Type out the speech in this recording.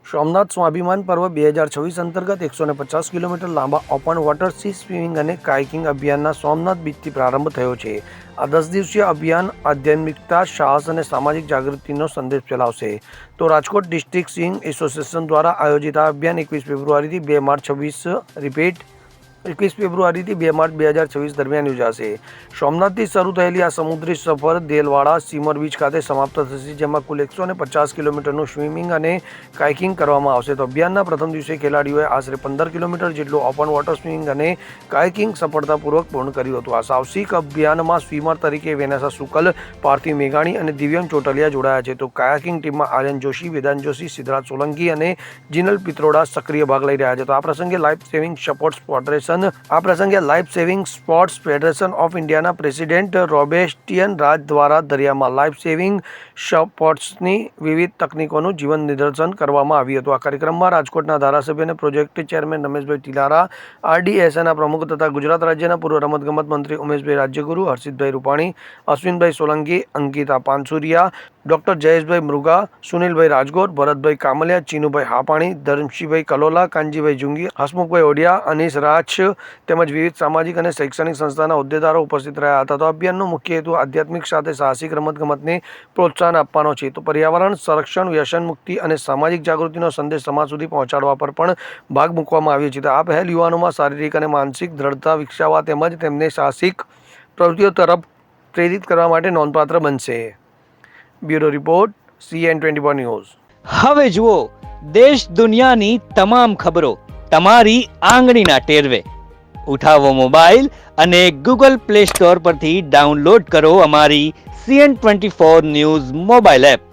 સોમનાથ સ્વાભિમાન પર્વ 2026 અંતર્ગત 150 કિલોમીટર લાંબા ઓપન વોટર સી સ્વિમિંગ અને કાયકિંગ અભિયાનના સોમનાથ બીચથી પ્રારંભ થયો છે. આ 10 દિવસીય અભિયાન આધ્યાત્મિકતા, સાહસ અને સામાજિક જાગૃતિનો સંદેશ ફેલાવશે. તો રાજકોટ ડિસ્ટ્રિક્ટ સ્વિમિંગ એસોસિએશન દ્વારા આયોજિત આ અભિયાન 21 ફેબ્રુઆરીથી 2 માર્ચ 21 ફેબ્રુઆરીથી 2 માર્ચ 2026 દરમિયાન યોજાશે. સોમનાથથી શરૂ થયેલી આ સમુદ્રી સફર દેલવાડા સીમર બીચ ખાતે સમાપ્ત થશે, જેમાં કુલ 150 કિલોમીટરનું સ્વિમિંગ અને કાયકિંગ કરવામાં આવશે. તો અભિયાનના પ્રથમ દિવસે ખેલાડીઓએ આશરે 15 કિલોમીટર જેટલું ઓપન વોટર સ્વિમિંગ અને કાયકિંગ સફળતાપૂર્વક પૂર્ણ કર્યું હતું. આ સાહસિક અભિયાનમાં સ્વિમર તરીકે વેનેસા શુકલ, પાર્થિવ મેઘાણી અને દિવ્યાંગ ચોટલિયા જોડાયા છે. તો કાયાકિંગ ટીમમાં આર્યન જોશી, વેદાંત જોશી, સિદ્ધરાજ સોલંકી અને જીનલ પિત્રોડા સક્રિય ભાગ લઈ રહ્યા છે. તો આ પ્રસંગે life saving sports federation of ઇન્ડિયાના પ્રેસિડેન્ટ રોબેસ્ટિયન રાજ દ્વારા દરિયામાં લાઈફ સેવિંગ સ્પોર્ટ્સની વિવિધ તકનીકોનું જીવન નિદર્શન કરવામાં આવ્યું હતું. આ કાર્યક્રમમાં રાજકોટના ધારાસભ્ય અને પ્રોજેક્ટ ચેરમેન રમેશભાઈ તિલારા, RDSAના પ્રમુખ તથા ગુજરાત રાજ્યના પૂર્વ રમતગમત મંત્રી ઉમેશભાઈ રાજ્યગુરુ, હર્ષિતભાઈ રૂપાણી, અશ્વિનભાઈ સોલંકી, અંકિતા પાનસુરિયા, ડોક્ટર જયેશભાઈ મૃગા, સુનિલભાઈ રાજગોર, ભરતભાઈ કામલિયા, ચીનુભાઈ હાપાણી, ધર્મશીભાઈ કલોલા, કાનજીભાઈ જુંગી, હસમુખભાઈ ઓડિયા, અનીસ રાજ તેમજ વિવિધ સામાજિક અને શૈક્ષણિક સંસ્થાના હોદ્દેદારો ઉપસ્થિત રહ્યા હતા. તો અભિયાનનો મુખ્ય હેતુ આધ્યાત્મિક સાથે સાહસિક રમતગમતને પ્રોત્સાહન આપવાનો છે. તો પર્યાવરણ સંરક્ષણ, વ્યસન મુક્તિ અને સામાજિક જાગૃતિનો સંદેશ સમાજ સુધી પહોંચાડવા પર પણ ભાગ મૂકવામાં આવ્યો છે. તો આ પહેલ યુવાનોમાં શારીરિક અને માનસિક દ્રઢતા વિકસાવવા તેમજ તેમને સાહસિક પ્રવૃત્તિઓ તરફ પ્રેરિત કરવા માટે નોંધપાત્ર બનશે. Bureau report, CN24 news. હવે જુઓ દેશ દુનિયાની તમામ ખબરો તમારી આંગળીના ટેરવે. ઉઠાવો મોબાઈલ અને Google Play Store પરથી ડાઉનલોડ કરો અમારી CN24 ન્યૂઝ મોબાઈલ એપ.